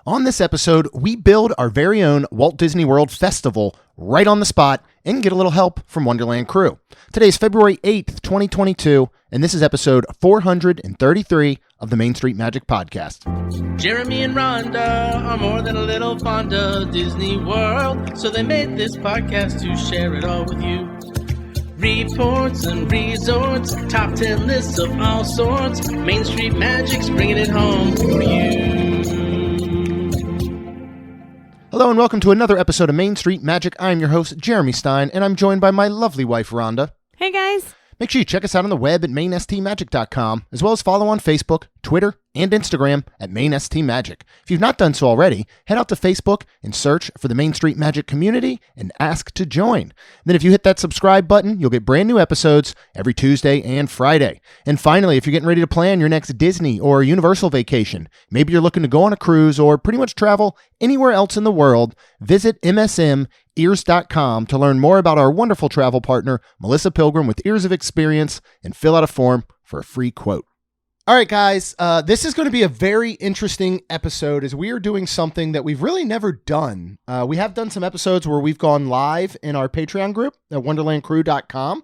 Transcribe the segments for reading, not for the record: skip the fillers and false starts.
On this episode, we build our very own Walt Disney World Festival right on the spot and get a little help from Wonderland crew. Today's February 8th, 2022, and this is episode 433 of the Main Street Magic Podcast. Jeremy and Rhonda are more than a little fond of Disney World, so they made this podcast to share it all with you. Reports and resorts, top 10 lists of all sorts, Main Street Magic's bringing it home for you. Hello and welcome to another episode of Main Street Magic. I'm your host, Jeremy Stein, and I'm joined by my lovely wife, Rhonda. Hey, guys. Make sure you check us out on the web at mainstmagic.com, as well as follow on Facebook, Twitter, and Instagram at mainstmagic. If you've not done so already, head out to Facebook and search for the Main Street Magic community and ask to join. Then if you hit that subscribe button, you'll get brand new episodes every Tuesday and Friday. And finally, if you're getting ready to plan your next Disney or Universal vacation, maybe you're looking to go on a cruise or pretty much travel anywhere else in the world, visit msmears.com to learn more about our wonderful travel partner, Melissa Pilgrim with Ears of Experience, and fill out a form for a free quote. All right, guys, this is going to be a very interesting episode as we are doing something that we've really never done. We have done some episodes where we've gone live in our Patreon group at wonderlandcrew.com,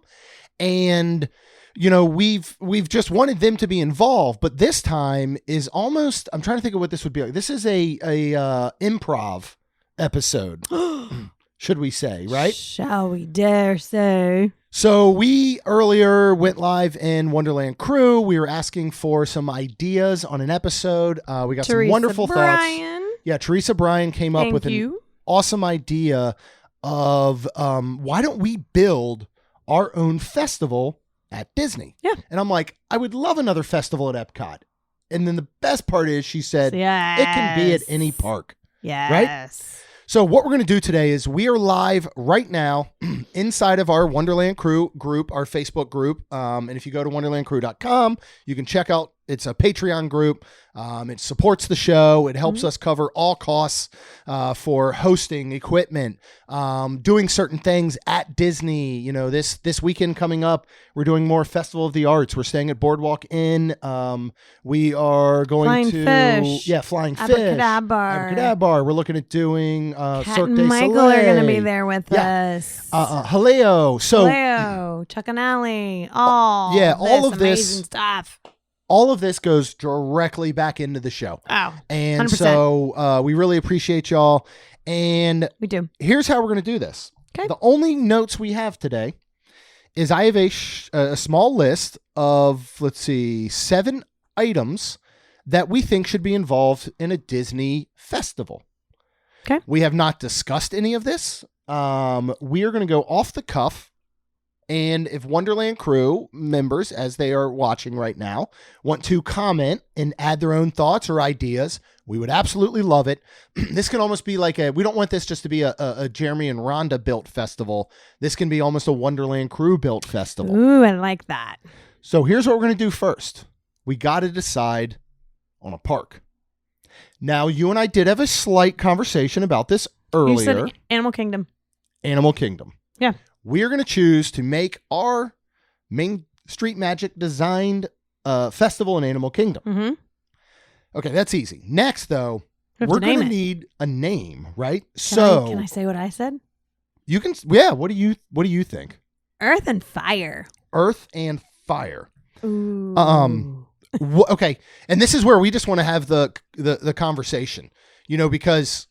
and you know, we've just wanted them to be involved, but this time is almost, I'm trying to think of what this would be like. This is a improv episode, should we say, right? Shall we dare say? So we earlier went live in Wonderland Crew. We were asking for some ideas on an episode. We got some wonderful thoughts. Yeah, Teresa Bryan came up with an awesome idea of why don't we build our own festival at Disney? Yeah. And I'm like, I would love another festival at Epcot. And then the best part is she said, It can be at any park. Yes. Right? So what we're going to do today is we are live right now inside of our Wonderland Crew group, our Facebook group. And if you go to wonderlandcrew.com, you can check out, it's a Patreon group. It supports the show. It helps us cover all costs for hosting, equipment, doing certain things at Disney. You know, this weekend coming up, we're doing more Festival of the Arts. We're staying at Boardwalk Inn. We are going Flying Fish. Abracadabra. We're looking at doing Cirque du Soleil. Michael are going to be there with us. Haleo. Chuck and Allie. All of this amazing stuff. All of this goes directly back into the show. Oh, and 100%. So we really appreciate y'all. And we do. Here's how we're going to do this. Okay. The only notes we have today is I have a small list of, 7 items that we think should be involved in a Disney festival. Okay. We have not discussed any of this. We are going to go off the cuff. And if Wonderland Crew members, as they are watching right now, want to comment and add their own thoughts or ideas, we would absolutely love it. This can almost be like we don't want this just to be a Jeremy and Rhonda built festival. This can be almost a Wonderland Crew built festival. Ooh, I like that. So here's what we're going to do first. We got to decide on a park. Now, you and I did have a slight conversation about this earlier. You said Animal Kingdom. Animal Kingdom. Yeah. We are going to choose to make our Main Street Magic designed festival in Animal Kingdom. Mm-hmm. Okay, that's easy. Next, though, we're going to need a name, right? Can I say what I said? You can. Yeah. What do you think? Earth and Fire. Earth and Fire. Ooh. Okay, and this is where we just want to have the conversation, you know, because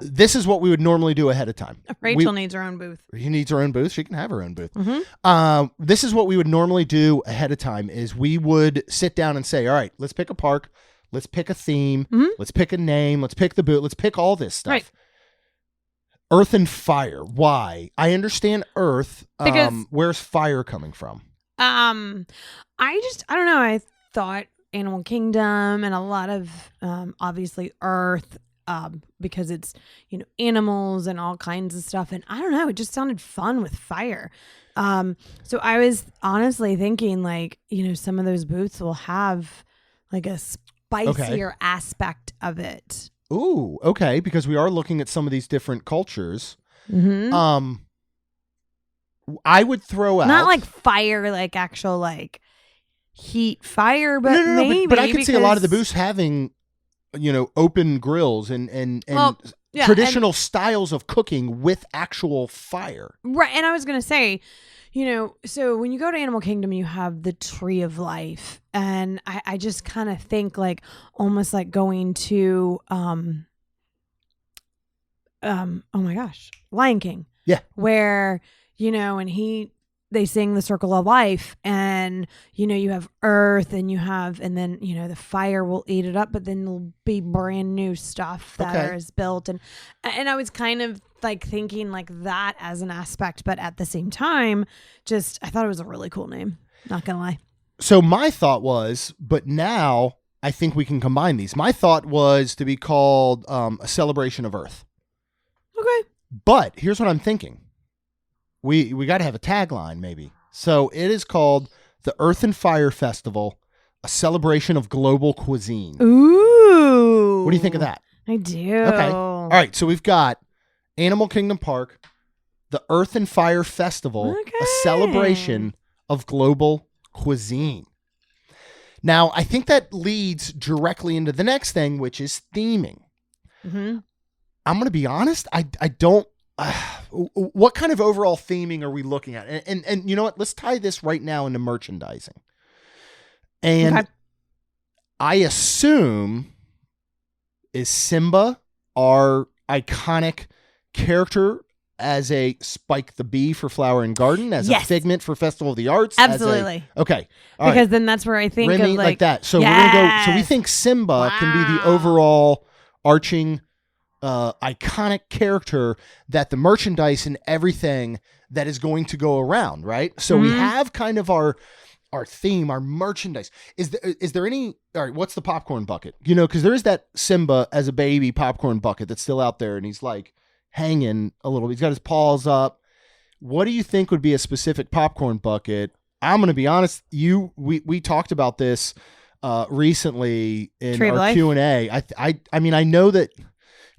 this is what we would normally do ahead of time. Rachel needs her own booth. She needs her own booth. She can have her own booth. Mm-hmm. This is what we would normally do ahead of time is we would sit down and say, all right, let's pick a park. Let's pick a theme. Mm-hmm. Let's pick a name. Let's pick the booth. Let's pick all this stuff. Right. Earth and Fire. Why? I understand Earth. Because, where's Fire coming from? I don't know. I thought Animal Kingdom and a lot of, obviously Earth, because it's, you know, animals and all kinds of stuff. And I don't know, it just sounded fun with fire. So I was honestly thinking like, you know, some of those booths will have like a spicier aspect of it. Ooh, okay. Because we are looking at some of these different cultures. Mm-hmm. I would throw out not like fire, like actual like heat fire, but no, maybe. but I could see a lot of the booths having open grills and Well, yeah, traditional styles of cooking with actual fire. Right. And I was going to say, so when you go to Animal Kingdom, you have the Tree of Life. And I just kind of think like almost like going to, oh my gosh, Lion King. Yeah. Where, and they sing the Circle of Life, and, you have earth and then, the fire will eat it up, but then there'll be brand new stuff that is built. And I was kind of like thinking like that as an aspect, but at the same time, I thought it was a really cool name. Not gonna lie. So my thought was, but now I think we can combine these. My thought was to be called a celebration of Earth. Okay. But here's what I'm thinking. We got to have a tagline maybe. So it is called the Earth and Fire Festival, a celebration of global cuisine. Ooh. What do you think of that? I do. Okay. All right. So we've got Animal Kingdom Park, the Earth and Fire Festival, a celebration of global cuisine. Now, I think that leads directly into the next thing, which is theming. Mm-hmm. I'm going to be honest. I don't. What kind of overall theming are we looking at? And you know what? Let's tie this right now into merchandising. And I assume, is Simba our iconic character as a Spike the Bee for Flower and Garden, as a Figment for Festival of the Arts? Absolutely. Okay. All because then that's where I think Remy, of like that. So we're going to go. So we think Simba can be the overall arching iconic character that the merchandise and everything that is going to go around, right? So we have kind of our theme, our merchandise. Is there any, all right, what's the popcorn bucket? Because there is that Simba as a baby popcorn bucket that's still out there, and he's like hanging a little bit. He's got his paws up. What do you think would be a specific popcorn bucket? I'm going to be honest, we talked about this recently in our Q&A. I mean, I know that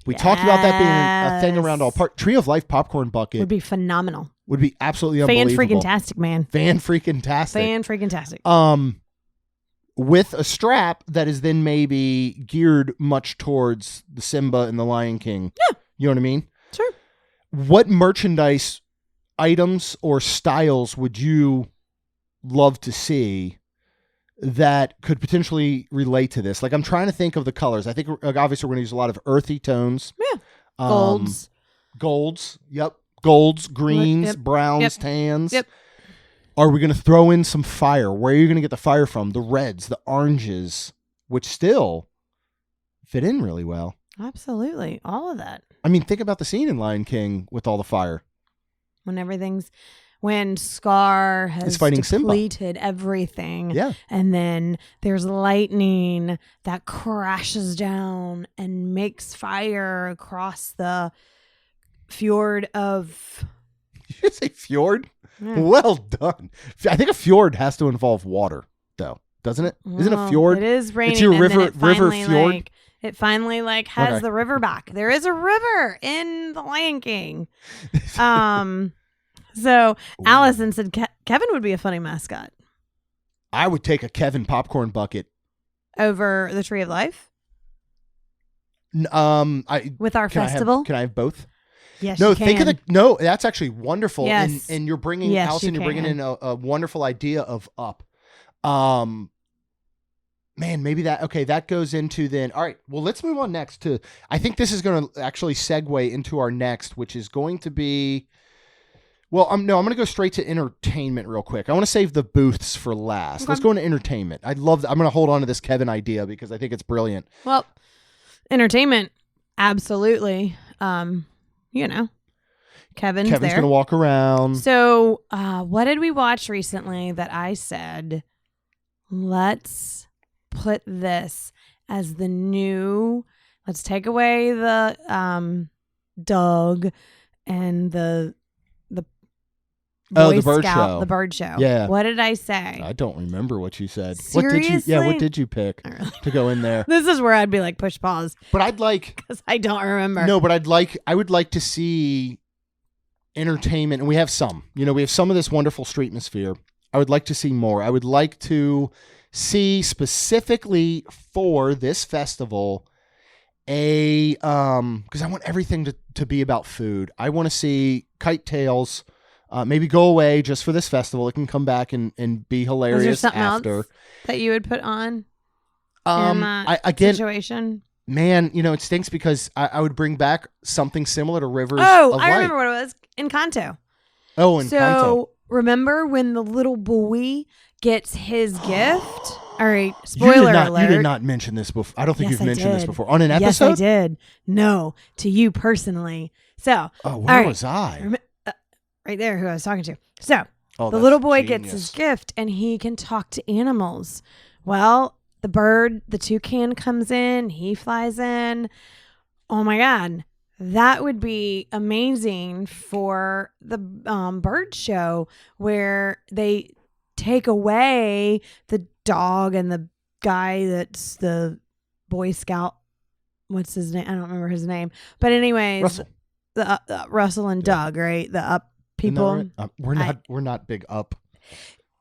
we talked about that being a thing around all park. Tree of Life popcorn bucket would be phenomenal. Would be absolutely unbelievable. Fan-freaking-tastic, man. Fan-freaking-tastic. Fan-freaking-tastic. With a strap that is then maybe geared much towards the Simba and the Lion King. Yeah. You know what I mean? Sure. What merchandise items or styles would you love to see that could potentially relate to this? Like, I'm trying to think of the colors. I think obviously we're going to use a lot of earthy tones. Yeah. Golds. Yep. Golds, greens, browns, tans. Yep. Are we going to throw in some fire? Where are you going to get the fire from? The reds, the oranges, which still fit in really well. Absolutely. All of that. I mean, think about the scene in Lion King with all the fire. When Scar has depleted everything. Yeah. And then there's lightning that crashes down and makes fire across the fjord of... Did you say fjord? Yeah. Well done. I think a fjord has to involve water, though, doesn't it? Well, isn't a fjord? It is raining. It's your river fjord. It finally has the river back. There is a river in the Lion King. So Allison said Kevin would be a funny mascot. I would take a Kevin popcorn bucket over the Tree of Life. With our festival. Can I have both? Yes. No, you think can. of no. That's actually wonderful. Yes. And you're bringing Allison. You're bringing in a wonderful idea of up. Man, maybe that. Okay, that goes into then. All right. Well, let's move on next to. I think this is going to actually segue into our next, which is going to be. Well, I'm going to go straight to entertainment real quick. I want to save the booths for last. Okay. Let's go into entertainment. I'm going to hold on to this Kevin idea because I think it's brilliant. Well, entertainment, absolutely. Kevin's going to walk around. So, what did we watch recently that I said, let's put this as the new, let's take away the Doug and the Boy bird Scout, show. The bird show. Yeah. What did I say? I don't remember what you said. Seriously? What did you pick to go in there? This is where I'd be like, push pause. But I'd like, because I don't remember. No, but I would like to see entertainment, and we have some. We have some of this wonderful streetmosphere. I would like to see more. I would like to see specifically for this festival because I want everything to be about food. I want to see Kite Tails maybe go away just for this festival. It can come back and be hilarious Is there something after. else that you would put on in that situation? Man, it stinks because I would bring back something similar to Rivers Oh, of I Light. remember what it was. Encanto. Oh, Encanto. So remember when the little boy gets his gift? All right, spoiler alert. You did not mention this before. I don't think Yes, you've I mentioned this did. before. On an episode? Yes, I did. No, to you personally. So, Where was I? Right there, who I was talking to. So, the that's little boy genius. gets his gift and he can talk to animals. Well, the toucan comes in, he flies in. Oh my God. That would be amazing for the bird show where they take away the dog and the guy that's the Boy Scout. What's his name? I don't remember his name. But anyways, Russell. The Russell and Doug, right? The Up people. Right? We're not big Up.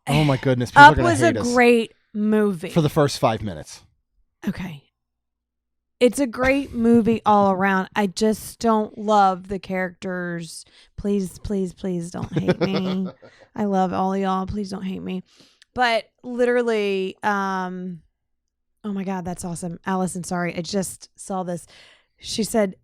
Oh my goodness. People Up are gonna was a hate us great movie. for the first 5 minutes. Okay. It's a great movie all around. I just don't love the characters. Please, please, please don't hate me. I love all of y'all. Please don't hate me. But literally, oh my God, that's awesome. Allison, sorry. I just saw this. She said,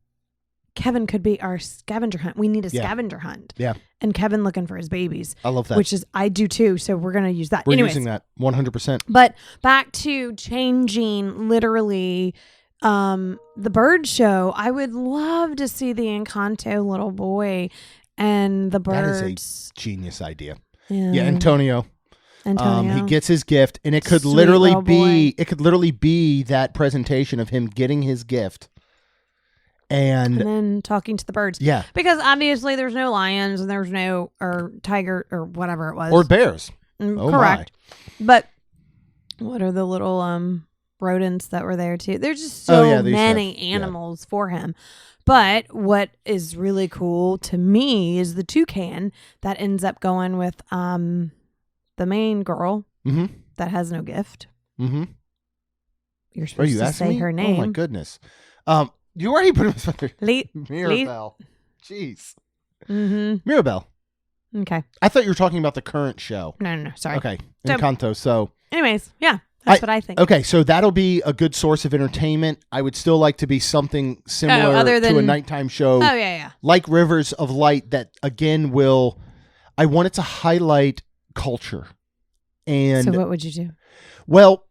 Kevin could be our scavenger hunt. We need a scavenger hunt. Yeah. And Kevin looking for his babies. I love that. Which is, I do too. So we're going to use that. We're Anyways, using that 100%. But back to changing literally the bird show. I would love to see the Encanto little boy and the birds. That is a genius idea. Yeah, Antonio. He gets his gift, and it could Sweet literally little be boy. that presentation of him getting his gift. And then talking to the birds. Yeah. Because obviously there's no lions and there's no or tiger or whatever it was. Or bears. Oh, correct. But what are the little rodents that were there too? There's just so many animals for him. But what is really cool to me is the toucan that ends up going with the main girl that has no gift. Mm-hmm. You're supposed to say her name. Oh my goodness. You already put him Mirabelle. Jeez. Mm-hmm. Mirabelle. Okay. I thought you were talking about the current show. No. Sorry. Okay. Encanto. So. Anyways, yeah. That's what I think. Okay, so that'll be a good source of entertainment. I would still like to be something similar to a nighttime show. Oh, yeah. Like Rivers of Light that, again, I want it to highlight culture. And so what would you do? Well,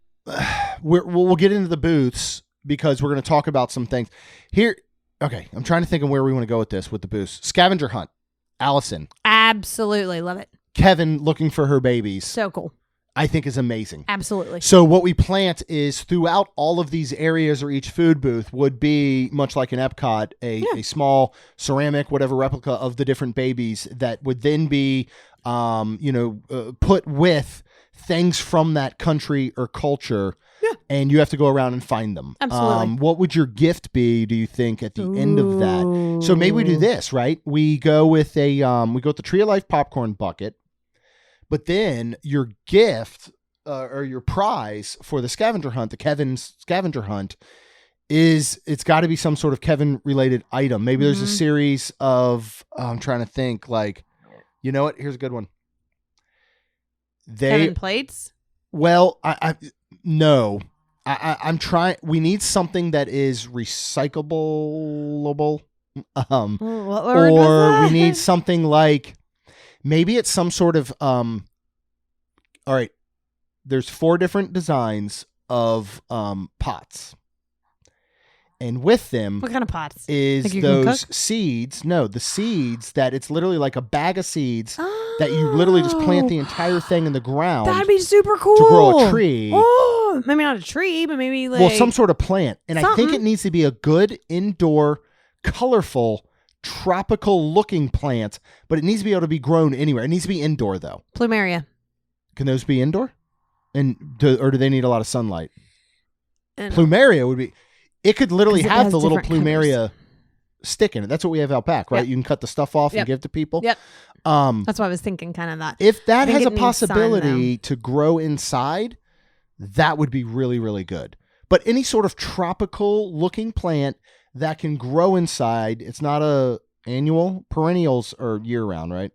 we'll get into the booths because we're going to talk about some things. Here, okay, I'm trying to think of where we want to go with this with the booths. Scavenger hunt. Allison. Absolutely. Love it. Kevin looking for her babies. So cool. I think is amazing. Absolutely. So what we plant is throughout all of these areas or each food booth would be much like an Epcot, a small ceramic, whatever replica of the different babies that would then be, put with things from that country or culture. Yeah. And you have to go around and find them. Absolutely. What would your gift be, do you think, at the end of that? So maybe we do this, right? We go with the Tree of Life popcorn bucket. But then your gift or your prize for the scavenger hunt, the Kevin's scavenger hunt, it's got to be some sort of Kevin related item. Maybe there's a series of, I'm trying to think, like, you know what? Here's a good one. Kevin plates? Well, no. I'm trying. We need something that is recyclable. Or we need something like, maybe it's some sort of, all right, there's 4 different designs of pots. And with them, what kind of pots? Is like those seeds. No, the seeds that it's literally like a bag of seeds that you literally just plant the entire thing in the ground. That'd be super cool. To grow a tree. Oh, maybe not a tree, but maybe like. Well, some sort of plant. And I think it needs to be a good indoor, colorful, tropical looking plant, but it needs to be able to be grown anywhere. It needs to be indoor though. Plumeria. Can those be indoor? Or do they need a lot of sunlight? Plumeria would be. It could literally have the little plumeria stick in it. That's what we have out back, right? Yep. You can cut the stuff off and give it to people. Yep. That's what I was thinking, kind of that. If that has a possibility to grow inside, that would be really, really good. but any sort of tropical looking plant that can grow inside. It's not a annual. Perennials are year round, right?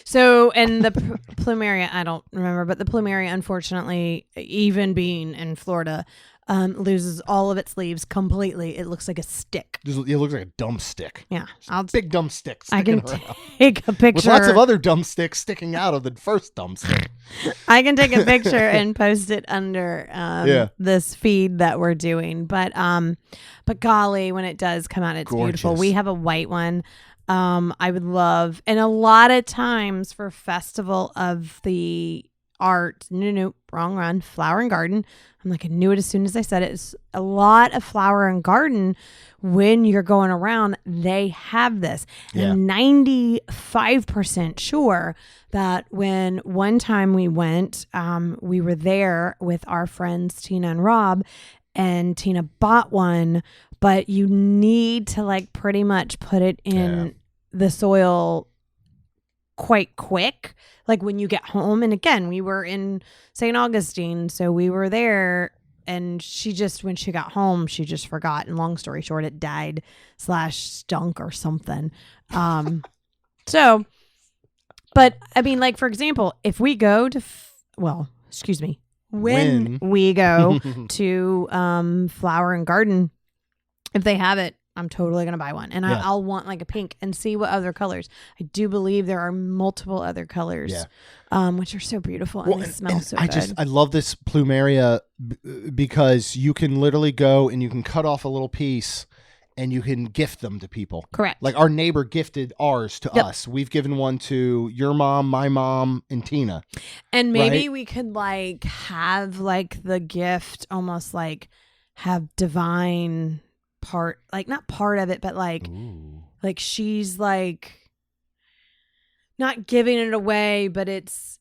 So, and the plumeria, I don't remember, but the plumeria, unfortunately, even being in Florida, loses all of its leaves completely. It looks like a stick. It looks like a dumb stick. Yeah. Big dumb stick I sticking can around. take a picture. With lots of other dumb sticks sticking out of the first dumb stick. I can take a picture and post it under this feed that we're doing. But golly, when it does come out, it's beautiful. We have a white one. I would love, and a lot of times for Festival of the Art, wrong run, Flower and Garden. I'm like, I knew it as soon as I said it. It's a lot of Flower and Garden. When you're going around, they have this. Yeah. And 95% sure that when one time we went, we were there with our friends Tina and Rob, and Tina bought one, but you need to like pretty much put it in the soil quite quick, like when you get home. And again, we were in St. Augustine, so we were there, and she just, when she got home, she just forgot, and long story short, it died / stunk or something. So, but I mean, like, for example, if we go to when we go to Flower and Garden, if they have it, I'm totally going to buy one. And I'll want like a pink and see what other colors. I do believe there are multiple other colors, which are so beautiful, and they smell so good. I love this plumeria because you can literally go and you can cut off a little piece and you can gift them to people. Correct. Like our neighbor gifted ours to us. We've given one to your mom, my mom, and Tina. And maybe we could like have like the gift almost like have divine part, like not part of it, but like like she's like not giving it away, but it's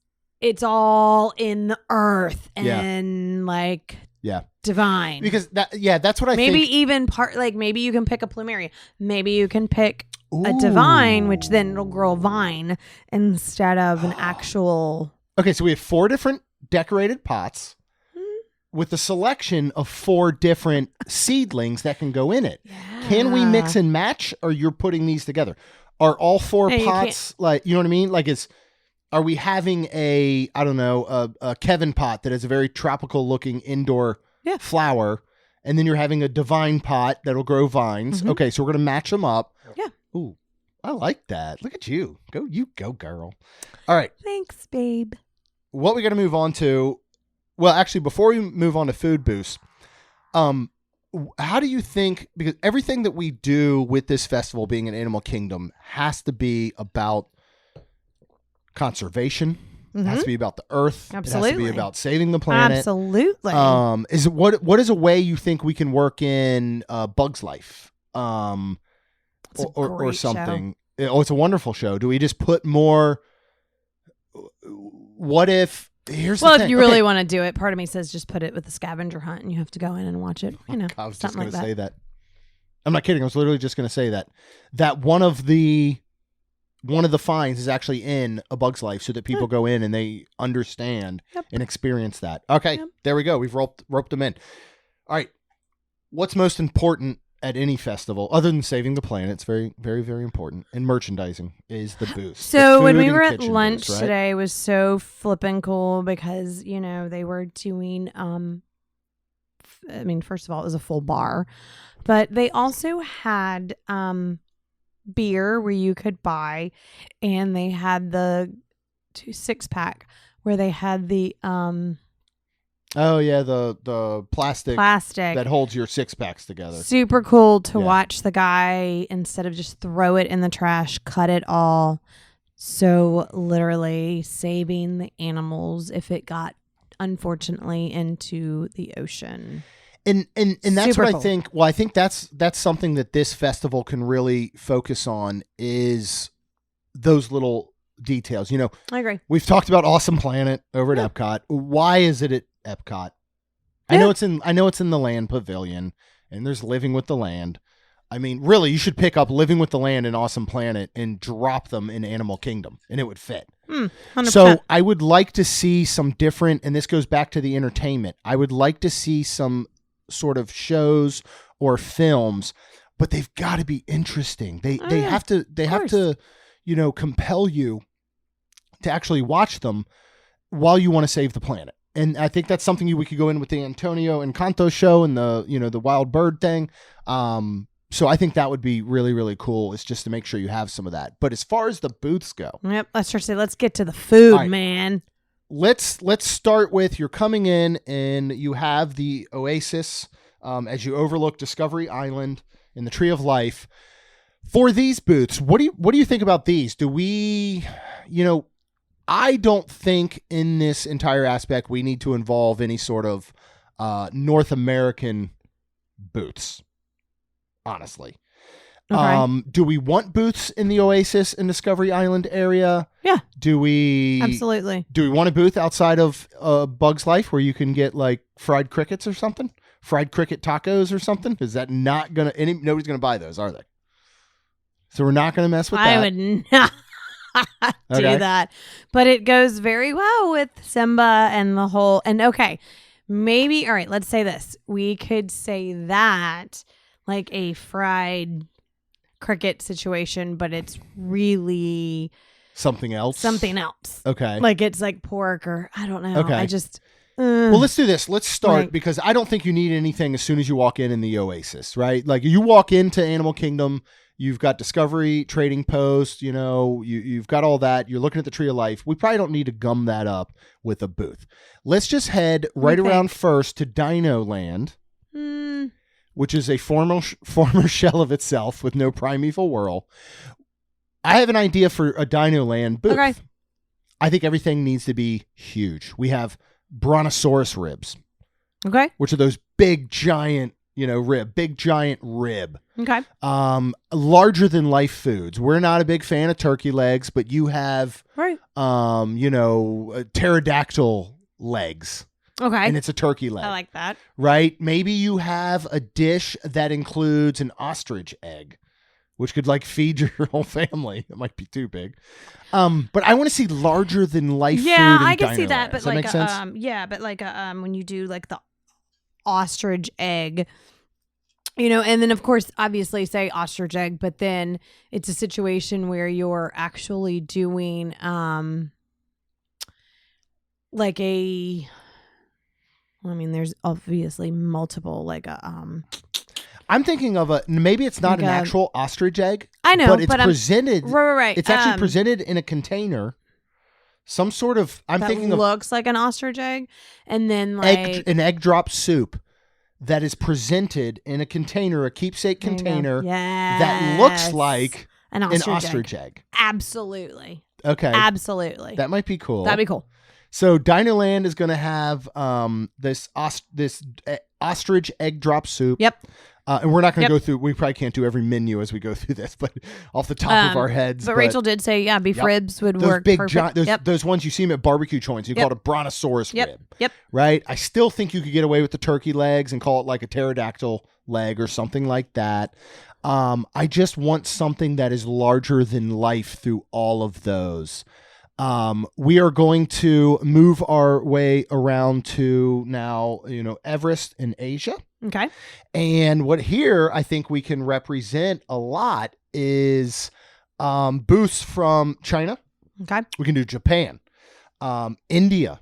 all in the earth and like divine. Because that's what I think. Maybe even part, like maybe you can pick a plumeria, maybe you can pick a divine, which then it'll grow a vine instead of an actual. Okay, so we have 4 different decorated pots with a selection of 4 different seedlings that can go in it. Yeah. Can we mix and match, or you're putting these together? Are all 4 pots like, you know what I mean? Like, are we having a Kevin pot that has a very tropical looking indoor flower, and then you're having a divine pot that'll grow vines? Mm-hmm. Okay, so we're going to match them up. Yeah. Ooh, I like that. Look at you. Go, girl. All right. Thanks, babe. What we got to move on to, well, actually, before we move on to food boosts, how do you think, because everything that we do with this festival being an Animal Kingdom has to be about conservation. It has to be about the earth. Absolutely. It has to be about saving the planet. Absolutely. What is a way you think we can work in Bug's Life? Or something. Oh, it's a wonderful show. Do we just put more? What if? Here's the thing. If you really want to do it, part of me says just put it with the scavenger hunt, and you have to go in and watch it. You know, I was just going to say that. I'm not kidding. I was literally just going to say that. That one of the finds is actually in A Bug's Life, so that people go in and they understand and experience that. Okay, there we go. We've roped them in. All right. What's most important at any festival, other than saving the planet? It's very, very, very important. And merchandising is the boost. So when we were at lunch today, it was so flippin' cool because, you know, they were doing, first of all, it was a full bar, but they also had beer where you could buy, and they had the 6-pack where they had the the plastic that holds your 6-packs together. Super cool to watch the guy, instead of just throw it in the trash, cut it all. So literally saving the animals if it got, unfortunately, into the ocean. And that's Super what cool. I think. Well, I think that's something that this festival can really focus on, is those little details. You know, I agree. We've talked about Awesome Planet over at Epcot. Why is it at Epcot? I know it's in the Land Pavilion, and there's Living with the Land. I mean, really, you should pick up Living with the Land and Awesome Planet and drop them in Animal Kingdom, and it would fit. 100%. So I would like to see some different, and this goes back to the entertainment. I would like to see some sort of shows or films, but they've got to be interesting. They have to compel you to actually watch them while you want to save the planet. And I think that's something we could go in with the Antonio Encanto show and the wild bird thing. So I think that would be really, really cool. It's just to make sure you have some of that. But as far as the booths go, yep. Let's get to the food, right, man. Let's start with, you're coming in and you have the Oasis as you overlook Discovery Island and the Tree of Life. For these booths, what do you think about these? Do we, I don't think in this entire aspect we need to involve any sort of North American booths, honestly. Okay. Do we want booths in the Oasis and Discovery Island area? Yeah. Absolutely. Do we want a booth outside of Bug's Life where you can get like fried crickets or something? Fried cricket tacos or something? Is that not going to, nobody's going to buy those, are they? So we're not going to mess with that. I would not do that. But it goes very well with Simba and the whole, and okay, maybe, all right, let's say this. We could say that like a fried cricket situation, but it's really something else. Okay. Like it's like pork or I don't know. Okay. I just well, let's do this. Let's start right. because I don't think you need anything as soon as you walk in the Oasis, right? Like you walk into Animal Kingdom, you've got Discovery, Trading Post, you've got all that. You're looking at the Tree of Life. We probably don't need to gum that up with a booth. Let's just head right around first to Dino Land. Which is a former shell of itself with no primeval whirl. I have an idea for a Dino Land booth. Okay. I think everything needs to be huge. We have brontosaurus ribs. Okay. Which are those big giant, big giant rib. Okay. Larger than life foods. We're not a big fan of turkey legs, but you have, right. Pterodactyl legs. Okay. And it's a turkey leg. I like that. Right? Maybe you have a dish that includes an ostrich egg, which could like feed your whole family. It might be too big. But I want to see larger than life food. Yeah, I can Dino see that. Land. But Does that make sense? but like when you do like the ostrich egg, and then of course, obviously say ostrich egg, but then it's a situation where you're actually doing like a, there's obviously multiple I'm thinking of maybe it's not like an actual ostrich egg. I know, but it's presented. Right. It's actually presented in a container. Some sort of. Looks like an ostrich egg, and then like an egg drop soup that is presented in a container, a keepsake container that looks like an ostrich egg. Absolutely. Okay. Absolutely. That might be cool. That'd be cool. So Dino Land is going to have this ostrich egg drop soup. Yep. And we're not going to go through. We probably can't do every menu as we go through this, but off the top of our heads. But Rachel did say, beef ribs would work. Big perfect. Those ones you see them at barbecue joints. You call it a brontosaurus rib. Yep. Right. I still think you could get away with the turkey legs and call it like a pterodactyl leg or something like that. I just want something that is larger than life through all of those. We are going to move our way around to now, Everest in Asia. Okay. And what here I think we can represent a lot is booths from China. Okay. We can do Japan. India.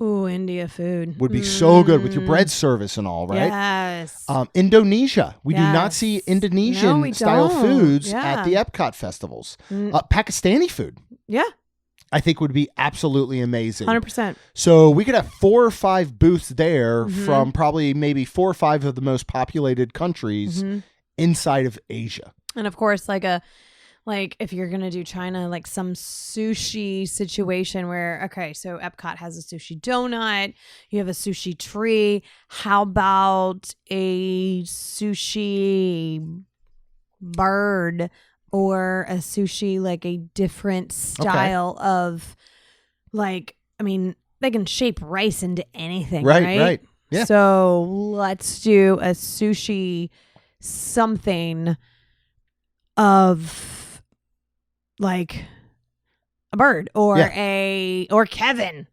Ooh, India food. Would be so good with your bread service and all, right? Yes. Indonesia. We do not see Indonesian style foods at the Epcot festivals. Pakistani food. Yeah. I think would be absolutely amazing. 100%. So we could have 4 or 5 booths there from probably maybe 4 or 5 of the most populated countries inside of Asia. And of course, like if you're going to do China, like some sushi situation where, okay, so Epcot has a sushi donut, you have a sushi tree. How about a sushi bird or a sushi, like a different style of they can shape rice into anything, right? Right. Yeah. So let's do a sushi something of like a bird or or Kevin.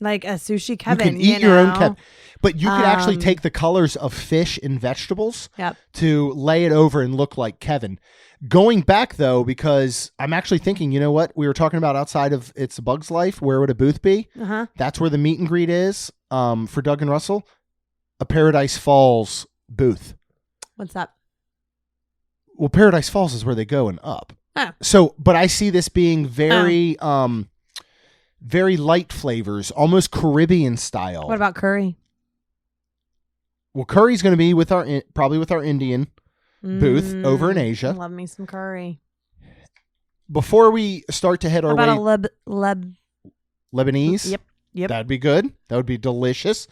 Like a sushi Kevin. You can eat your own know? Kevin. But you could actually take the colors of fish and vegetables to lay it over and look like Kevin. Going back, though, because I'm actually thinking, you know what? We were talking about outside of It's a Bug's Life. Where would a booth be? That's where the meet and greet is for Doug and Russell. A Paradise Falls booth. What's up? Well, Paradise Falls is where they go and up. Oh. So, but I see this being very, very light flavors, almost Caribbean style. What about curry? Well, curry's going to be with probably with our Indian booth over in Asia. Love me some curry. Before we start to head our How way, about a Lebanese. Yep. That'd be good. That would be delicious.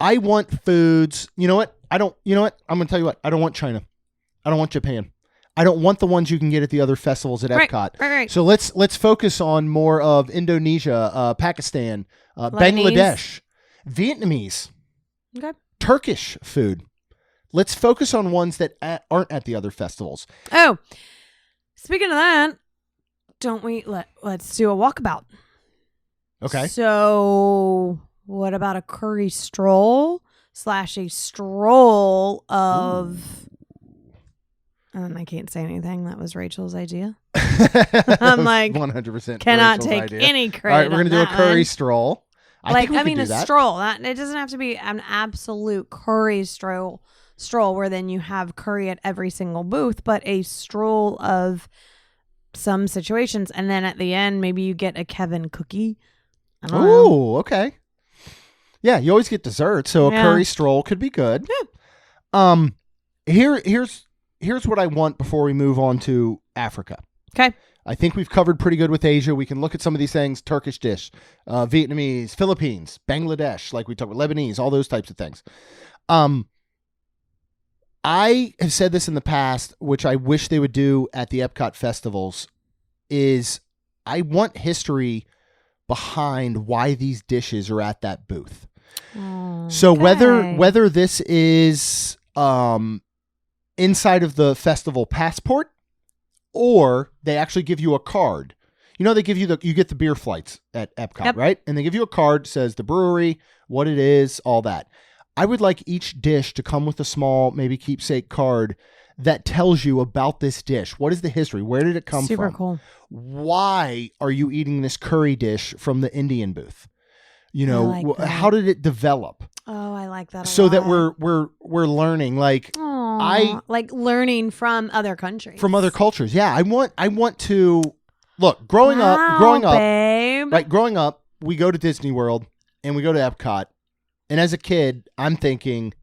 I want foods. You know what? You know what? I'm going to tell you what. I don't want China. I don't want Japan. I don't want the ones you can get at the other festivals at Epcot. Right. So let's focus on more of Indonesia, Pakistan, Bangladesh, Vietnamese, Turkish food. Let's focus on ones that aren't at the other festivals. Oh, speaking of that, let's do a walkabout. Okay. So what about a curry stroll / a stroll of... I can't say anything. That was Rachel's idea. I'm like 100% cannot Rachel's take idea. any credit. All right, we're going gonna to do a curry stroll. I mean a stroll. It doesn't have to be an absolute curry stroll where then you have curry at every single booth, but a stroll of some situations, and then at the end maybe you get a Kevin cookie. I don't know. Oh, okay. Yeah, you always get dessert, so a curry stroll could be good. Yeah. Here's what I want before we move on to Africa. Okay. I think we've covered pretty good with Asia. We can look at some of these things: Turkish dish, Vietnamese, Philippines, Bangladesh, like we talked about, Lebanese, all those types of things. I have said this in the past, which I wish they would do at the Epcot festivals, is I want history behind why these dishes are at that booth. So whether this is inside of the festival passport, or they actually give you a card. You know, they give you you get the beer flights at Epcot, right? And they give you a card, says the brewery, what it is, all that. I would like each dish to come with a small, maybe keepsake card that tells you about this dish. What is the history? Where did it come from? Super cool. Why are you eating this curry dish from the Indian booth? You know, like how did it develop? Oh, I like that. So that we're learning, like like learning from other countries, from other cultures. Yeah, I want to look. Growing up, babe. right? Growing up, we go to Disney World and we go to Epcot, and as a kid, I'm thinking,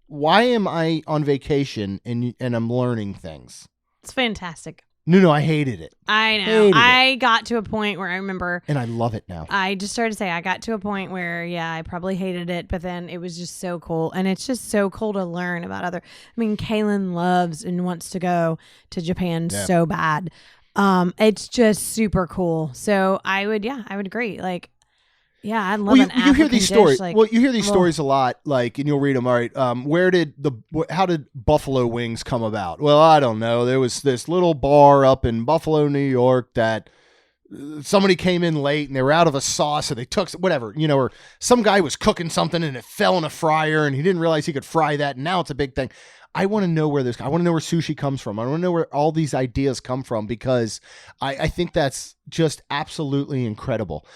why am I on vacation and I'm learning things? It's fantastic. No, I hated it. I know. I got to a point where I remember... And I love it now. I just started to say, I got to a point where, I probably hated it, but then it was just so cool. And it's just so cool to learn about other... I mean, Kaylin loves and wants to go to Japan so bad. It's just super cool. So I would agree. Like, I'd love an African you hear these stories. Like, you hear these stories a lot, like, and you'll read them. All right, how did buffalo wings come about? Well, I don't know. There was this little bar up in Buffalo, New York, that somebody came in late and they were out of a sauce, so they took whatever, or some guy was cooking something and it fell in a fryer and he didn't realize he could fry that, and now it's a big thing. I want to know where I want to know where sushi comes from. I want to know where all these ideas come from, because I think that's just absolutely incredible.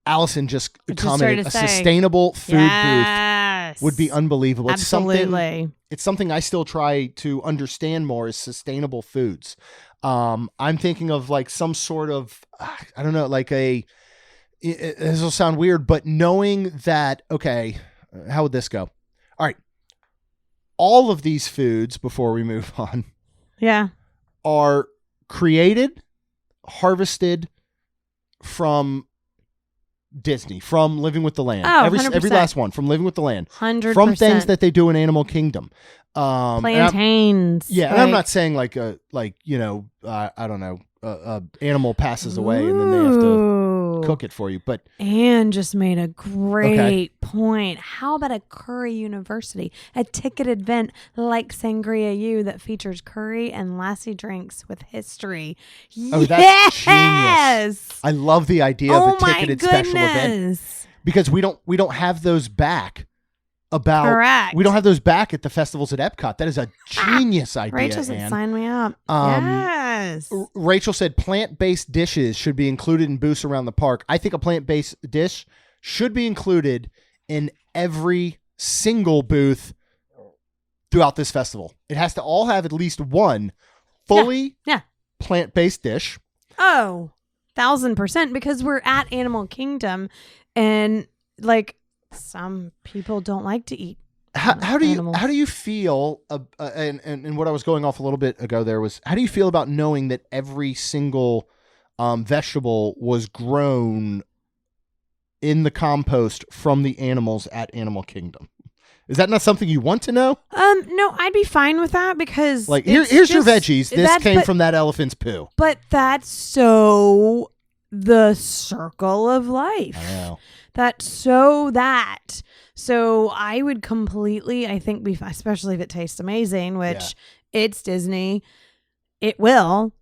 Allison just commented, a sustainable food booth would be unbelievable. Absolutely. It's something I still try to understand more, is sustainable foods. I'm thinking of like some sort of, I don't know, like this will sound weird, but knowing that, okay, how would this go? All right. All of these foods, before we move on, are created, harvested from Disney, from Living with the Land. Oh, every last one from Living with the Land. 100%. From things that they do in Animal Kingdom. Plantains. And I'm not saying I don't know, animal passes away and then they have to. cook it for you. But Anne just made a great point. How about a curry university, a ticketed event like Sangria U that features curry and lassi drinks with history? Oh, that's genius. I love the idea of a ticketed special event because we don't have those back. Correct. We don't have those back at the festivals at Epcot. That is a genius idea. Rachel said, sign me up. Yes. Rachel said plant-based dishes should be included in booths around the park. I think a plant-based dish should be included in every single booth throughout this festival. It has to all have at least one fully plant-based dish. Oh, 1,000%, because we're at Animal Kingdom and like some people don't like to eat. How do you feel? And what I was going off a little bit ago there was, how do you feel about knowing that every single vegetable was grown in the compost from the animals at Animal Kingdom? Is that not something you want to know? No, I'd be fine with that because like here's your veggies. This came from that elephant's poo. But that's so the circle of life. I know. So I would completely, I think, especially if it tastes amazing, which it's Disney, it will.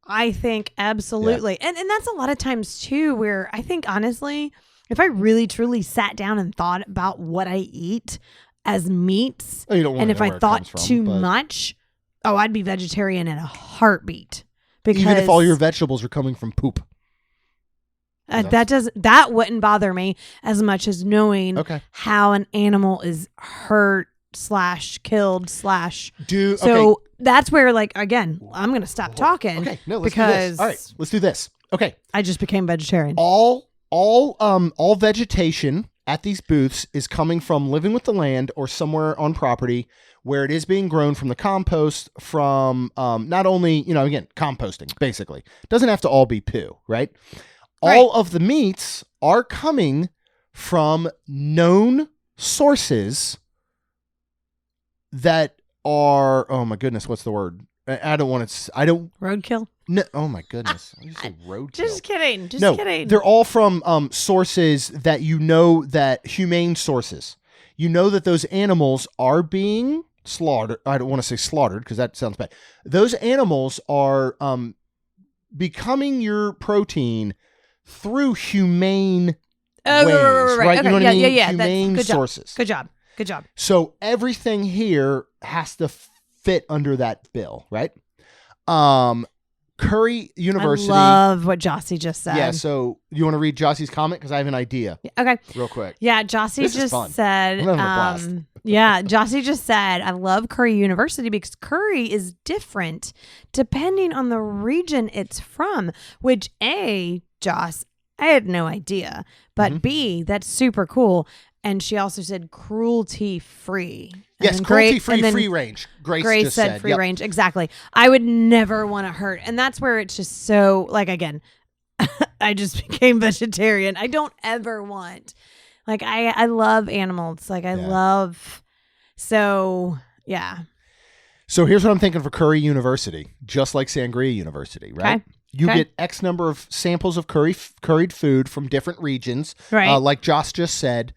I think absolutely. And that's a lot of times too, where I think honestly, if I really truly sat down and thought about what I eat as meats, and if I thought too much, I'd be vegetarian in a heartbeat. Because even if all your vegetables are coming from poop. That wouldn't bother me as much as knowing how an animal is hurt / killed / So that's where, like, again, I'm going to stop talking. Okay, no, let's do this. All right, let's do this. Okay, I just became vegetarian. All vegetation at these booths is coming from living with the land or somewhere on property where it is being grown from the compost from not only again composting basically. Doesn't have to all be poo, right? All of the meats are coming from known sources that are, oh my goodness, what's the word? I don't want to, roadkill? No, oh my goodness. I just say roadkill. Just kidding. Just kidding. They're all from sources that humane sources. You know that those animals are being slaughtered. I don't want to say slaughtered because that sounds bad. Those animals are becoming your protein through humane ways, right? Okay. You know what I mean? Yeah. Humane That's sources. Good job. So everything here has to fit under that bill, right? Curry University. I love what Jossie just said. Yeah, so you want to read Jossie's comment? Because I have an idea. Okay. Real quick. Yeah, Jossie just said, I'm having a blast. Jossie just said, I love Curry University because curry is different depending on the region it's from, which Joss, I had no idea, but B, that's super cool. And she also said cruelty free. Yes, cruelty free, free range. Grace just said free range. Exactly. I would never want to hurt. And that's where it's just so, like, again, I just became vegetarian. I don't ever want, like, I love animals. Like, I love, so, yeah. So here's what I'm thinking for Curry University, just like Sangria University, right? Okay. You get X number of samples of curried food from different regions, right? Like Joss just said.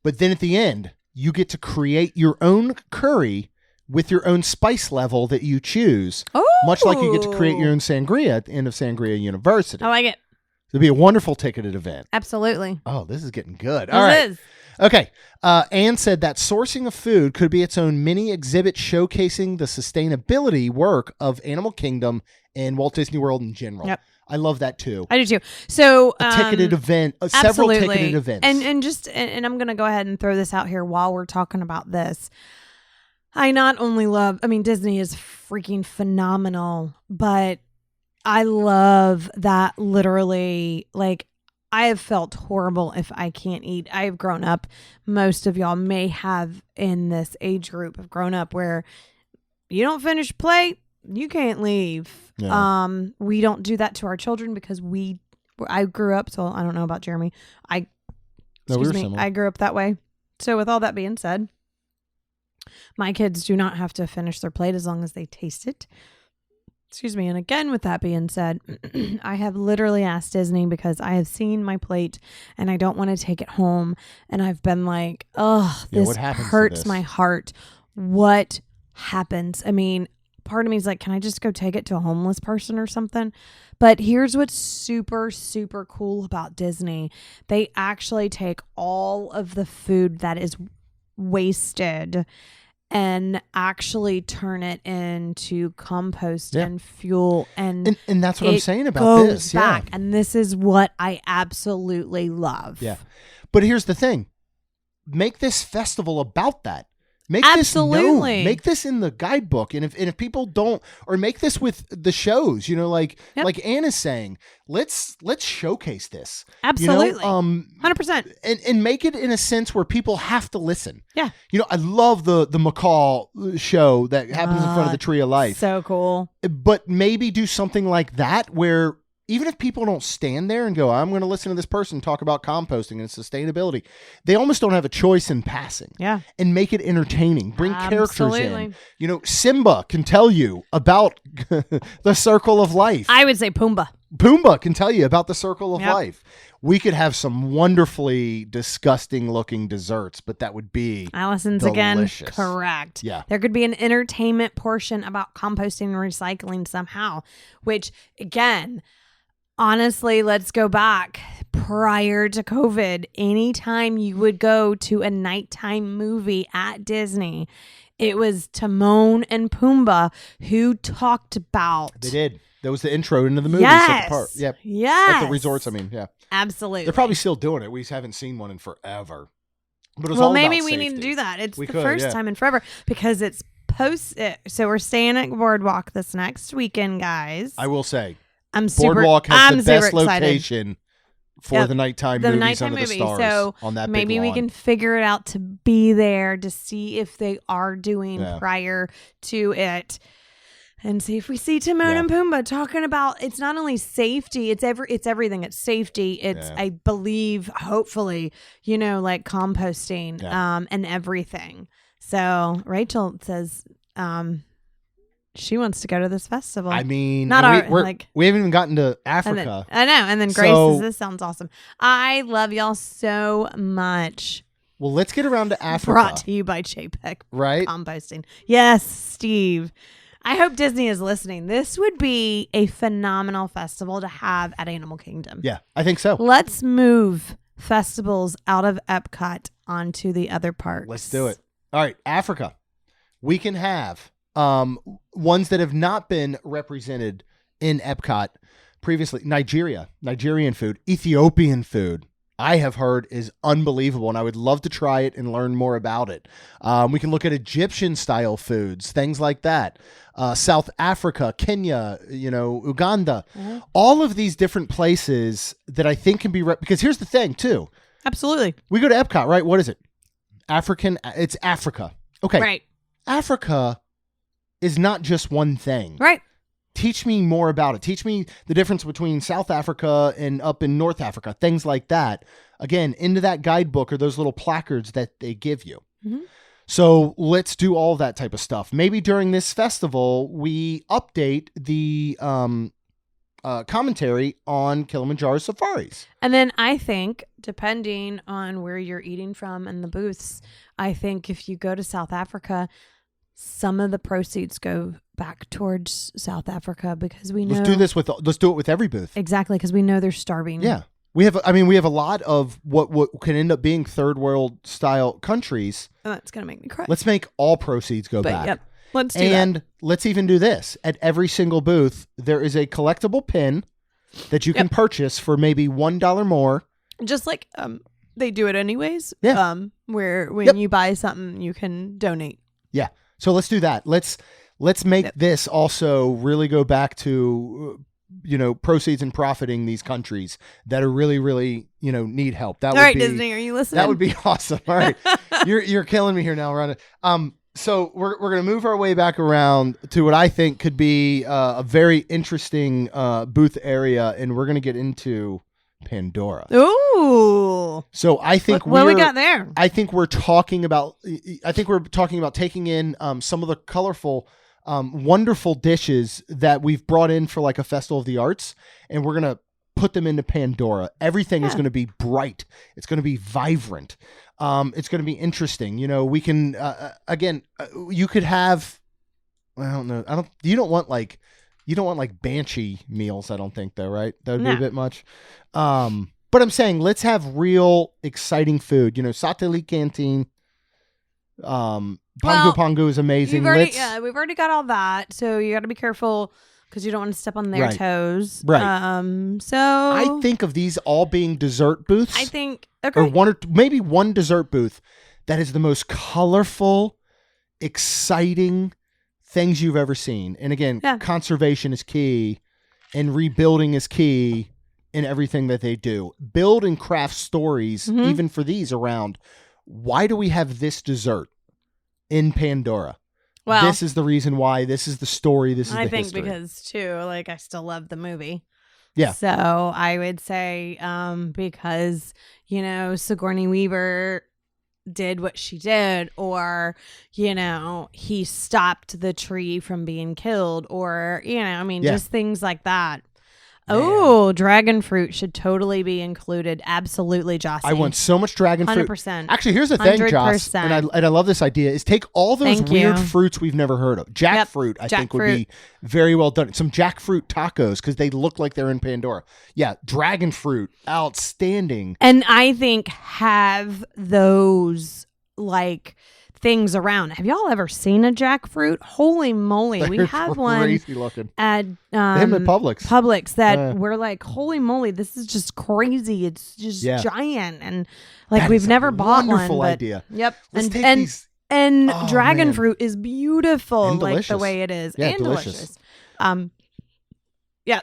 But then at the end, you get to create your own curry with your own spice level that you choose. Oh. Much like you get to create your own sangria at the end of Sangria University. I like it. It'll be a wonderful ticketed event. Absolutely. Oh, this is getting good. All right. Is. Okay. Anne said that sourcing of food could be its own mini exhibit showcasing the sustainability work of Animal Kingdom and Walt Disney World in general. Yep. I love that too. I do too. So a ticketed event, several ticketed events. And I'm going to go ahead and throw this out here while we're talking about this. I not only love, Disney is freaking phenomenal, but I love that literally, like, I have felt horrible if I can't eat. I have grown up, most of y'all may have in this age group have grown up where you don't finish a plate, you can't leave. Yeah. We don't do that to our children because I grew up, so I don't know about Jeremy. I grew up that way. So with all that being said, my kids do not have to finish their plate as long as they taste it. Excuse me. And again, with that being said, I have literally asked Disney because I have seen my plate and I don't want to take it home. And I've been like, oh, this what happens to hurts this? my heart. What happens? I mean, part of me is like, can I just go take it to a homeless person or something? But here's what's super, super cool about Disney. They actually take all of the food that is wasted and actually turn it into compost and fuel. And that's what I'm saying about goes this. back. Yeah. And this is what I absolutely love. Yeah. But here's the thing. Make this festival about that. Make Absolutely. this known. Make this in the guidebook. And if people don't, or make this with the shows, like Anna's saying, let's showcase this. Absolutely. 100%. And make it in a sense where people have to listen. Yeah. I love the McCall show that happens in front of the Tree of Life. So cool. But maybe do something like that where even if people don't stand there and go, I'm going to listen to this person talk about composting and sustainability, they almost don't have a choice in passing. Yeah. And make it entertaining. Bring characters Absolutely. in. Simba can tell you about the circle of life. I would say Pumbaa. Pumbaa can tell you about the circle of Yep. life. We could have some wonderfully disgusting looking desserts, but that would be Allison's delicious. Again. Correct. Yeah. There could be an entertainment portion about composting and recycling somehow, which again, honestly, let's go back prior to COVID. Anytime you would go to a nighttime movie at Disney, it was Timon and Pumbaa who talked about. They did. That was the intro into the movie. Yes. At the park. Yep. Yes. At the resorts, yeah. Absolutely. They're probably still doing it. We just haven't seen one in forever. But it was well, all maybe about we need to safety. do that. It's We the could, first yeah. time in forever because it's post. So we're staying at Boardwalk this next weekend, guys. I will say, I'm super. Boardwalk has I'm the super best excited. location for Yep. the nighttime The movies nighttime under movie. the stars So on that maybe big we lawn. can figure it out to be there to see if they are doing Yeah. prior to it. And see if we see Timon Yeah. and Pumbaa talking about it's not only safety, it's everything. It's safety. It's Yeah. I believe, hopefully, like composting, Yeah. and everything. So Rachel says, she wants to go to this festival. I mean, Not and our like. we haven't even gotten to And then, Africa. I know. And then Grace So- says, this sounds awesome. I love y'all so much. Well, let's get around to Africa. Brought to you by JPEG Right? Composting. Yes, Steve. I hope Disney is listening. This would be a phenomenal festival to have at Animal Kingdom. Yeah, I think so. Let's move festivals out of Epcot onto the other parks. Let's do it. All right, Africa. We can have ones that have not been represented in Epcot previously. Nigerian food, Ethiopian food. I have heard is unbelievable, and I would love to try it and learn more about it. We can look at Egyptian style foods, things like that. South Africa, Kenya, Uganda, all of these different places that I think can be because here's the thing too. Absolutely. We go to Epcot, right? What is it? It's Africa. Okay. Right. Africa is not just one thing. Right. Teach me more about it. Teach me the difference between South Africa and up in North Africa, things like that. Again, into that guidebook or those little placards that they give you. Mm-hmm. So let's do all that type of stuff. Maybe during this festival, we update the commentary on Kilimanjaro safaris. And then I think, depending on where you're eating from and the booths, I think if you go to South Africa, some of the proceeds go back towards South Africa because we know. Let's do it with every booth. Exactly, because we know they're starving. Yeah. We have a lot of what can end up being third world style countries. Oh, that's going to make me cry. Let's make all proceeds go back. Yep. Let's do And that. let's even do this. At every single booth, there is a collectible pin that you can purchase for maybe $1 more. Just like they do it anyways. Yeah. Where when you buy something, you can donate. Yeah. So let's do that. Let's make this also really go back to proceeds and profiting these countries that are really, really, need help. That All would right, be, Disney, are you listening? That would be awesome. All right. You're killing me here now, Rhonda. So we're going to move our way back around to what I think could be a very interesting booth area, and we're going to get into Pandora. Ooh. So I think what we got there? I think we're talking about taking in some of the colorful wonderful dishes that we've brought in for like a festival of the arts, and we're gonna put them into Pandora. Everything is going to be bright. It's going to be vibrant. It's going to be interesting. You know, we can you could have. I don't know. You don't want like Banshee meals. I don't think though, right? That would be a bit much. But I'm saying let's have real exciting food. You know, Satellite Canteen. Pongu Pongu is amazing. We've already got all that. So you got to be careful because you don't want to step on their toes. Right. So I think of these all being dessert booths. I think or maybe one dessert booth that is the most colorful, exciting things you've ever seen. And again, conservation is key and rebuilding is key in everything that they do. Build and craft stories, even for these around. Why do we have this dessert in Pandora? Well, this is the reason why. This is the story. This is the history. I think because, too, like, I still love the movie. Yeah. So I would say because, you know, Sigourney Weaver did what she did, or, you know, he stopped the tree from being killed, or, you know, I mean, just things like that. Man. Oh, dragon fruit should totally be included. Absolutely, Jossie. I want so much dragon 100%. fruit. Actually, here's the thing, Joss, and I love this idea, is take all those weird fruits we've never heard of. Jackfruit, I think, would be very well done. Some jackfruit tacos, because they look like they're in Pandora. Yeah, dragon fruit, outstanding. And I think have those, like, things around. Have y'all ever seen a jackfruit? Holy moly. We have one looking. At Publix that we're like, holy moly, this is just crazy. It's just giant. And like, we've never bought one. Wonderful idea. Yep. Let's take these. And dragon fruit is beautiful, and like the way it is. Yeah, and delicious. Yeah.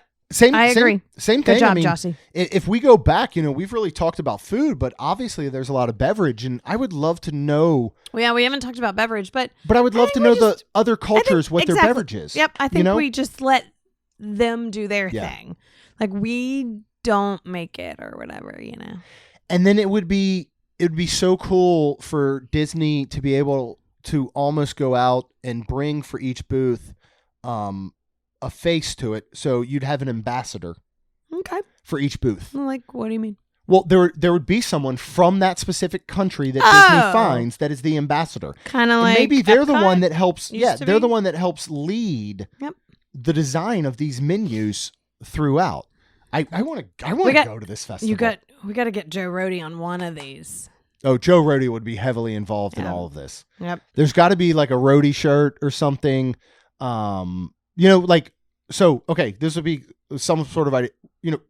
I agree. Same Good thing. job, I mean, Jossie. If we go back, you know, we've really talked about food, but obviously there's a lot of beverage, and I would love to know. Well, yeah, we haven't talked about beverage, but I would love to know the other cultures, what their beverage is. Yep, I think we just let them do their thing. Like, we don't make it or whatever, you know. And then it would be so cool for Disney to be able to almost go out and bring for each booth a face to it, so you'd have an ambassador for each booth. Like, what do you mean? Well, there would be someone from that specific country that Disney finds that is the ambassador. Kind of like maybe they're the one that helps. Yeah, they're the one that helps lead the design of these menus throughout. I want to go to this festival. We got to get Joe Rohde on one of these. Oh, Joe Rohde would be heavily involved in all of this. Yep. There's got to be like a Rohde shirt or something. You know, like, so, okay, this would be some sort of idea. You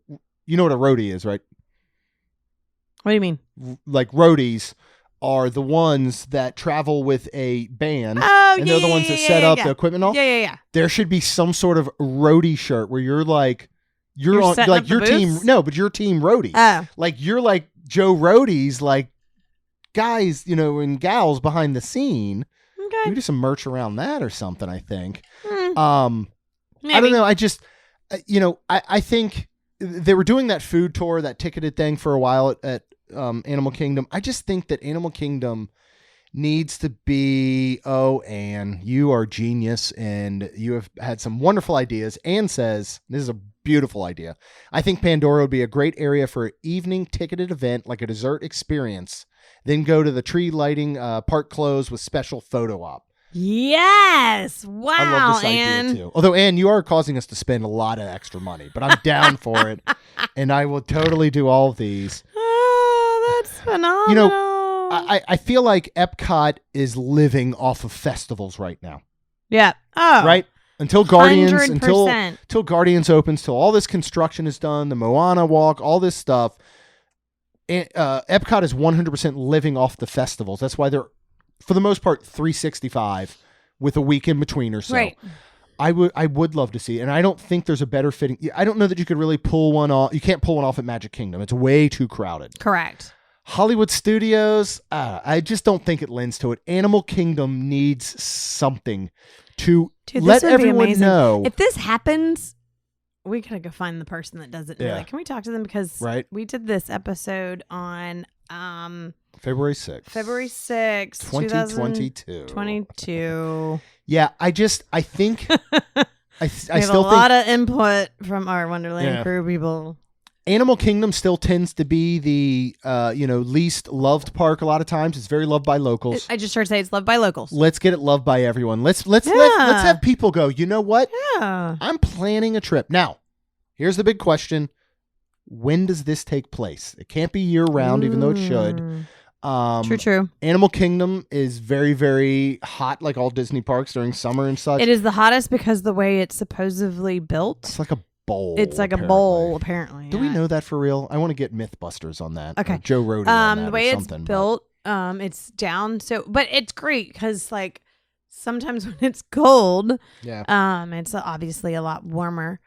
know what a roadie is, right? What do you mean? Like, roadies are the ones that travel with a band. Oh, and they're the ones that set up the equipment and all. Yeah. There should be some sort of roadie shirt where you're like, you're on, like, your team. No, but your team roadie. Oh. Like, you're like Joe Rohde's, like, guys, you know, and gals behind the scene. Okay. Maybe do some merch around that or something, I think. Maybe. I don't know. I just, you know, I think they were doing that food tour, that ticketed thing for a while at Animal Kingdom. I just think that Animal Kingdom needs to be, Anne, you are genius and you have had some wonderful ideas. Anne says, this is a beautiful idea. I think Pandora would be a great area for an evening ticketed event, like a dessert experience. Then go to the tree lighting park close with special photo op. Yes. Wow, I love this idea too. Although, Anne, you are causing us to spend a lot of extra money, but I'm down for it. And I will totally do all of these. Oh, that's phenomenal. You know, I feel like Epcot is living off of festivals right now. Yeah. Oh. Right? Until Guardians, 100%. until Guardians opens, till all this construction is done, the Moana walk, all this stuff. Epcot is 100% living off the festivals. That's why they're, for the most part, 365 with a week in between or so. Right. I would love to see it, and I don't think there's a better fitting. I don't know that you could really pull one off. You can't pull one off at Magic Kingdom. It's way too crowded. Correct. Hollywood Studios, I just don't think it lends to it. Animal Kingdom needs something to let everyone know. If this happens, we gotta go find the person that does it. Yeah. Can we talk to them? Because we did this episode on February 6th. February 6th, 2022. 22. Yeah, I think I We still have a think lot of input from our Wonderland crew people. Animal Kingdom still tends to be the least loved park a lot of times. It's very loved by locals. I just heard say it's loved by locals. Let's get it loved by everyone. Let's have people go, you know what? Yeah. I'm planning a trip. Now, here's the big question. When does this take place? It can't be year round, even though it should. True. Animal Kingdom is very, very hot, like all Disney parks during summer and such. It is the hottest because the way it's supposedly built. It's like a bowl. It's like apparently. a bowl, apparently. Do we know that for real? I want to get Mythbusters on that. Okay. Or Joe Rogan on that the way or it's something. built, it's down. So, but it's great because like sometimes when it's cold, it's obviously a lot warmer.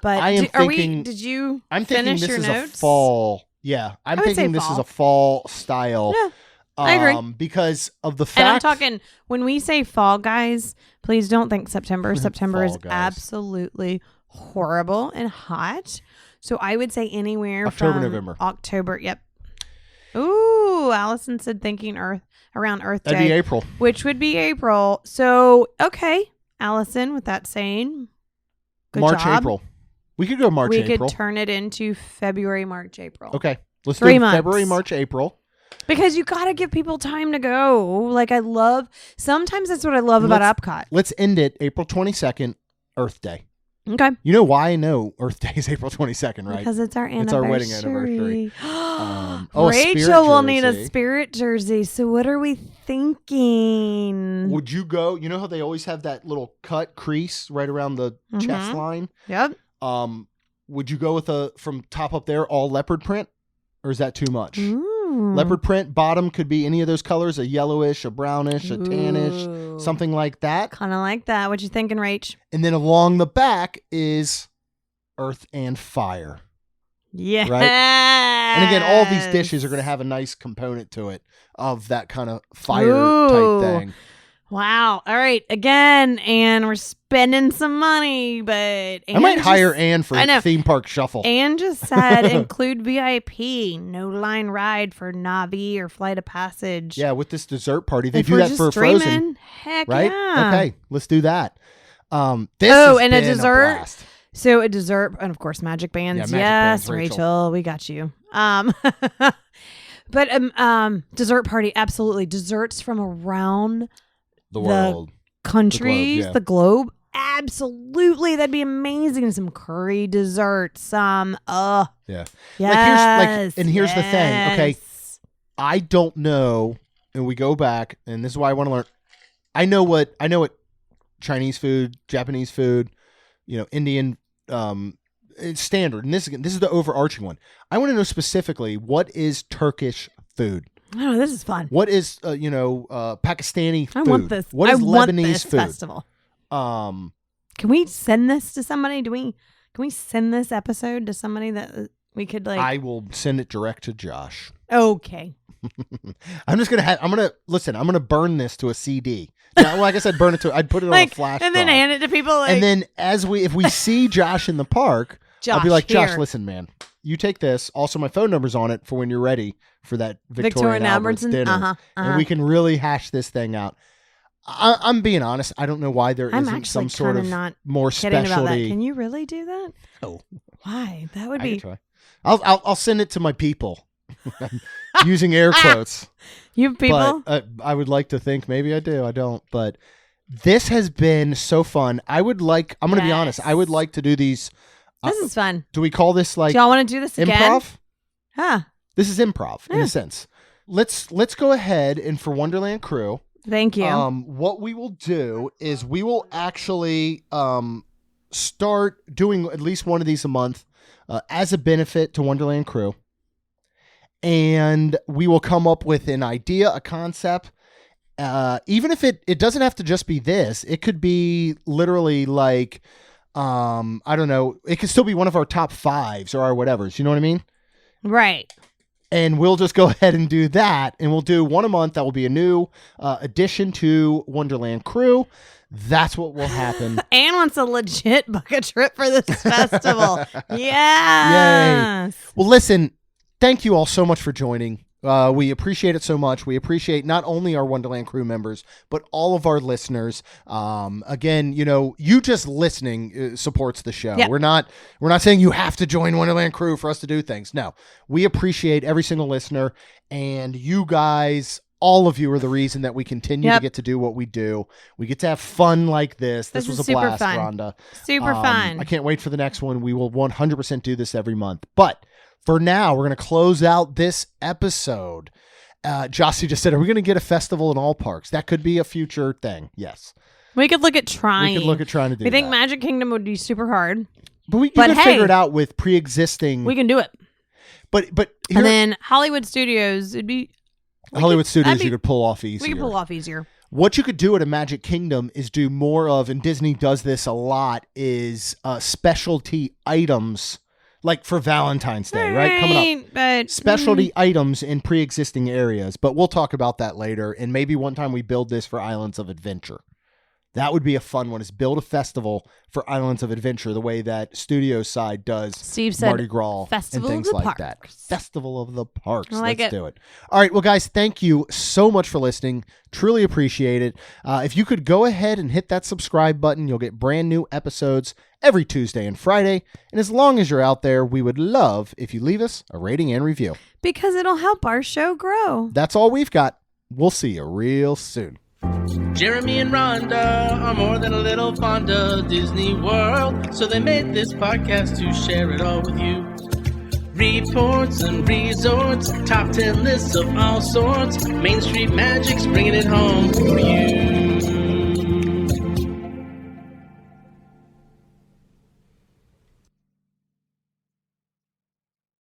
But I'm thinking finish this your is notes? a fall. Yeah, I'm thinking this is a fall style. Yeah, I agree. Because of the fact. And I'm talking, when we say fall, guys, please don't think September. September is guys. absolutely horrible and hot. So I would say anywhere October, from November. October. Yep. Ooh, Allison said thinking around Earth Day. That'd be April. Which would be April. So, okay, Allison, with that saying, good March, job. April. We could go March, we April. could turn it into February, March, April. Okay. Let's 3 do months. February, March, April. Because you got to give people time to go. Like sometimes that's what I love about Epcot. Let's end it April 22nd, Earth Day. Okay. You know why I know Earth Day is April 22nd, right? Because it's our anniversary. It's our wedding anniversary. Rachel will need a spirit jersey. So what are we thinking? Would you go? You know how they always have that little cut crease right around the chest line? Yep. Would you go with from top up there all leopard print, or is that too much? Ooh. Leopard print bottom could be any of those colors: a yellowish, a brownish, a tannish, something like that. Kind of like that. What you thinking, Rach? And then along the back is Earth and Fire. Yeah. Right? And again, all these dishes are going to have a nice component to it of that kind of fire type thing. Wow. All right. Again, and we're spending some money, but I might hire Ann for theme park shuffle. Ann just said include VIP, no line ride for Navi or Flight of Passage. Yeah, with this dessert party, they do that for Frozen. Heck right? Yeah. Okay, let's do that. And a dessert. So a dessert, and of course, magic bands. Yeah, magic bands, Rachel, we got you. But dessert party, absolutely. Desserts from around the world, countries, the globe. Absolutely, that'd be amazing. Some curry desserts. Yeah. Yes. Here's the thing. Okay, I don't know, and we go back, and this is why I want to learn. I know what Chinese food, Japanese food, Indian. It's standard, and this is the overarching one. I want to know specifically what is Turkish food. Oh, this is fun. What is Pakistani food? I want this. What is Lebanese food? Festival. Can we send this to somebody? Can we send this episode to somebody that we could like? I will send it direct to Josh. Okay. I'm gonna burn this to a CD. Yeah, like I said, burn it to. I'd put it on a flash and then drive. hand it to people. And then if we see Josh in the park, I'll be like, Josh, listen, man, you take this. Also, my phone number's on it for when you're ready for that Victoria Albert's dinner, and we can really hash this thing out. I'm being honest. I don't know why there isn't some sort of not more specialty. About that. Can you really do that? Oh, why? That would be. Try. I'll send it to my people. Using air quotes. You people? But, I would like to think maybe I do. I don't. But this has been so fun. I'm going to be honest. I would like to do these. This is fun. Do we call this like? Do y'all want to do this again? Improv? Huh. This is improv in a sense. Let's go ahead and for Wonderland Crew. Thank you. What we will do is we will actually start doing at least one of these a month as a benefit to Wonderland Crew. And we will come up with an idea, a concept. Even if it doesn't have to just be this, it could be literally like, I don't know. It could still be one of our top 5s or our whatevers. You know what I mean? Right. And we'll just go ahead and do that. And we'll do one a month. That will be a new addition to Wonderland Crew. That's what will happen. Anne wants a legit bucket trip for this festival. Yes. Yay. Well, listen. Thank you all so much for joining. We appreciate it so much. We appreciate not only our Wonderland crew members, but all of our listeners. Again, you just listening supports the show. Yep. We're not saying you have to join Wonderland crew for us to do things. No, we appreciate every single listener, and you guys. All of you are the reason that we continue to get to do what we do. We get to have fun like this. This was a super blast, fun. Rhonda. Super fun. I can't wait for the next one. We will 100% do this every month. But for now, we're going to close out this episode. Jossie just said, are we going to get a festival in all parks? That could be a future thing. Yes. We could look at trying. We could look at trying to do that. We think Magic Kingdom would be super hard. But you could figure it out with pre-existing. We can do it. But and then Hollywood Studios, it'd be... Hollywood Studios you could pull off easier. We could pull off easier. What you could do at a Magic Kingdom is do more of, and Disney does this a lot, is specialty items, like for Valentine's Day, right? Coming up. But, specialty items in pre-existing areas. But we'll talk about that later. And maybe one time we build this for Islands of Adventure. That would be a fun one, is build a festival for Islands of Adventure the way that Studio Side does Steve said Mardi Gras Festival and things of the like Parks. that. Festival of the Parks. Let's do it. All right, well, guys, thank you so much for listening. Truly appreciate it. If you could go ahead and hit that subscribe button, you'll get brand new episodes every Tuesday and Friday. And as long as you're out there, we would love if you leave us a rating and review. Because it'll help our show grow. That's all we've got. We'll see you real soon. Jeremy and Rhonda are more than a little fond of Disney World, so they made this podcast to share it all with you. Reports and resorts, top 10 lists of all sorts, Main Street Magic's bringing it home for you.